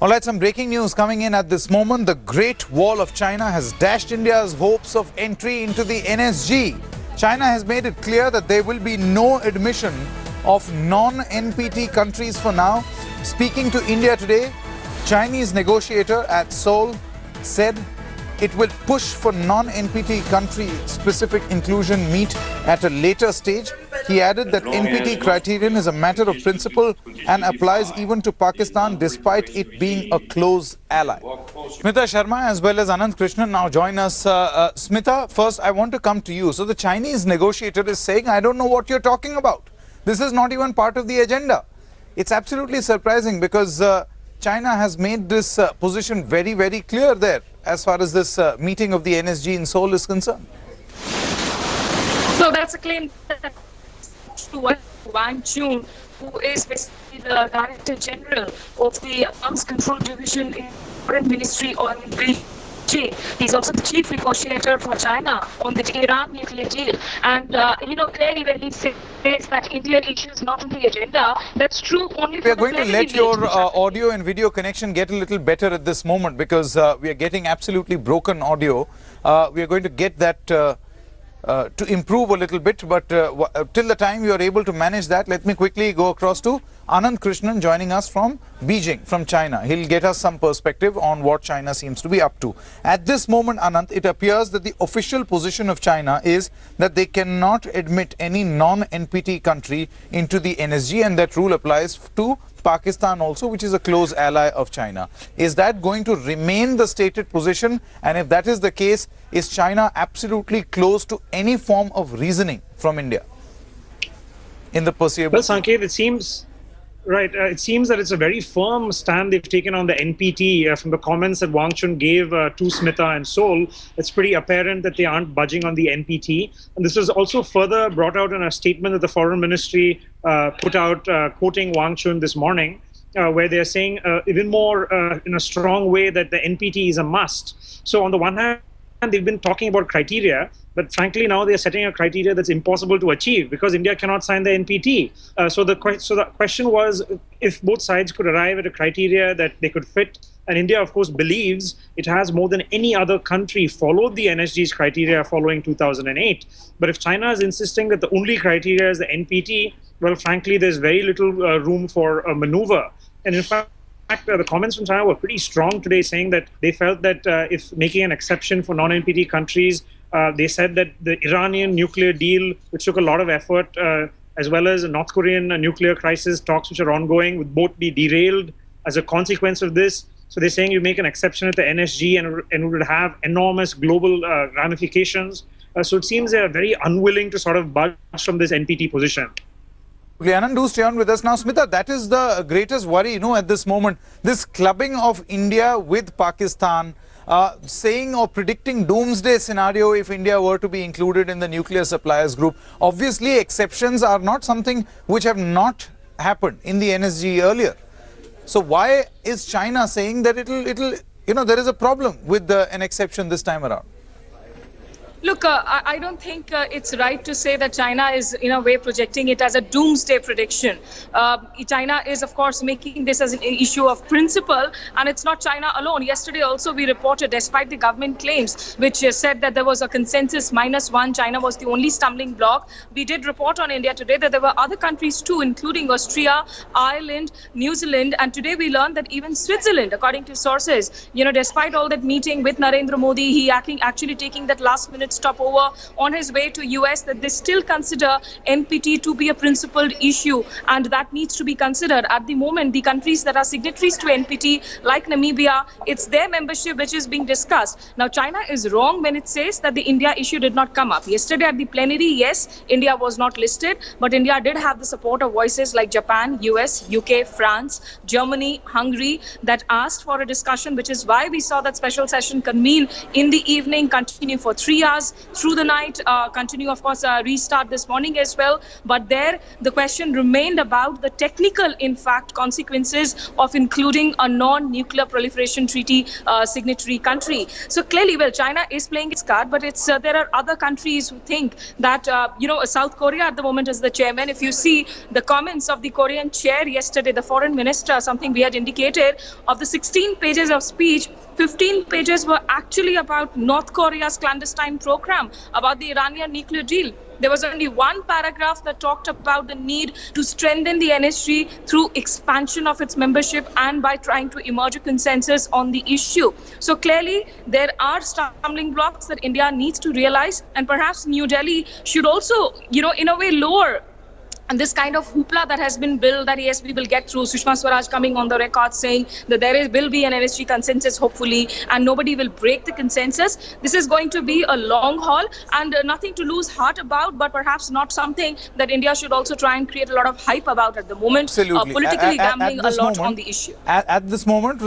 All right, some breaking news coming in at this moment. The Great Wall of China has dashed India's hopes of entry into the NSG. China has made it clear that there will be no admission of non-NPT countries for now. Speaking to India today, Chinese negotiator at Seoul said it will push for non-NPT country-specific inclusion meet at a later stage. He added that NPT criterion is a matter of principle and applies even to Pakistan despite it being a close ally. Smita Sharma as well as Anand Krishnan now join us. Smita, first I want to come to you. So the Chinese negotiator is saying, I don't know what you're talking about. This is not even part of the agenda. It's absolutely surprising because China has made this position very, very clear there as far as this meeting of the NSG in Seoul is concerned. So that's a claim to Wang Chun, who is basically the Director General of the Arms Control Division in the Foreign Ministry on NSG. He's also the chief negotiator for China on the Iran nuclear deal. And, clearly when he says that Indian issues not on the agenda, that's true only for We are going to let your audio and video connection get a little better at this moment because we are getting absolutely broken audio. We are going to get that to improve a little bit, but till the time you are able to manage that, let me quickly go across to Anand Krishnan joining us from Beijing, from China. He'll get us some perspective on what China seems to be up to. At this moment, Anand, it appears that the official position of China is that they cannot admit any non-NPT country into the NSG, and that rule applies to Pakistan also, which is a close ally of China. Is that going to remain the stated position? And if that is the case, is China absolutely close to any form of reasoning from India in the foreseeable? Well, Sanket, it seems right. It seems that it's a very firm stand they've taken on the NPT. From the comments that Wang Chun gave to Smita and Seoul, it's pretty apparent that they aren't budging on the NPT. And this was also further brought out in a statement that the Foreign Ministry put out, quoting Wang Chun this morning, where they're saying even more in a strong way that the NPT is a must. So on the one hand, they've been talking about criteria, but frankly now they're setting a criteria that's impossible to achieve because India cannot sign the NPT. So the question was if both sides could arrive at a criteria that they could fit, and India of course believes it has more than any other country followed the NSG's criteria following 2008. But if China is insisting that the only criteria is the NPT, well frankly there's very little room for maneuver. And in fact, the comments from China were pretty strong today, saying that they felt that if making an exception for non-NPT countries, they said that the Iranian nuclear deal, which took a lot of effort, as well as the North Korean nuclear crisis talks, which are ongoing, would both be derailed as a consequence of this. So they're saying you make an exception at the NSG and it would have enormous global ramifications. So it seems they're very unwilling to sort of budge from this NPT position. Anand, do stay on with us now. Smita, that is the greatest worry, at this moment. This clubbing of India with Pakistan, saying or predicting doomsday scenario if India were to be included in the nuclear suppliers group. Obviously, exceptions are not something which have not happened in the NSG earlier. So why is China saying that there is a problem with an exception this time around? Look, I don't think it's right to say that China is, in a way, projecting it as a doomsday prediction. China is, of course, making this as an issue of principle, and it's not China alone. Yesterday also we reported, despite the government claims, which said that there was a consensus -1, China was the only stumbling block. We did report on India today that there were other countries too, including Austria, Ireland, New Zealand, and today we learned that even Switzerland, according to sources, despite all that meeting with Narendra Modi, he actually taking that last-minute stopover on his way to US, that they still consider NPT to be a principled issue, and that needs to be considered. At the moment, the countries that are signatories to NPT, like Namibia, it's their membership which is being discussed. Now, China is wrong when it says that the India issue did not come up. Yesterday at the plenary, yes, India was not listed, but India did have the support of voices like Japan, US, UK, France, Germany, Hungary, that asked for a discussion, which is why we saw that special session convene in the evening, continue for 3 hours. Himalayas through the night, continue, of course, restart this morning as well. But there, the question remained about the technical, in fact, consequences of including a non-nuclear proliferation treaty signatory country. So clearly, well, China is playing its card, but it's there are other countries who think that, South Korea at the moment is the chairman. If you see the comments of the Korean chair yesterday, the foreign minister, something we had indicated, of the 16 pages of speech, 15 pages were actually about North Korea's clandestine program, about the Iranian nuclear deal. There was only one paragraph that talked about the need to strengthen the NSG through expansion of its membership and by trying to emerge a consensus on the issue. So clearly, there are stumbling blocks that India needs to realize, and perhaps New Delhi should also, in a way lower. And this kind of hoopla that has been built, that yes, we will get through, Sushma Swaraj coming on the record saying that will be an NSG consensus, hopefully, and nobody will break the consensus. This is going to be a long haul and nothing to lose heart about, but perhaps not something that India should also try and create a lot of hype about at the moment. Absolutely. Politically gambling a lot moment, on the issue. At this moment,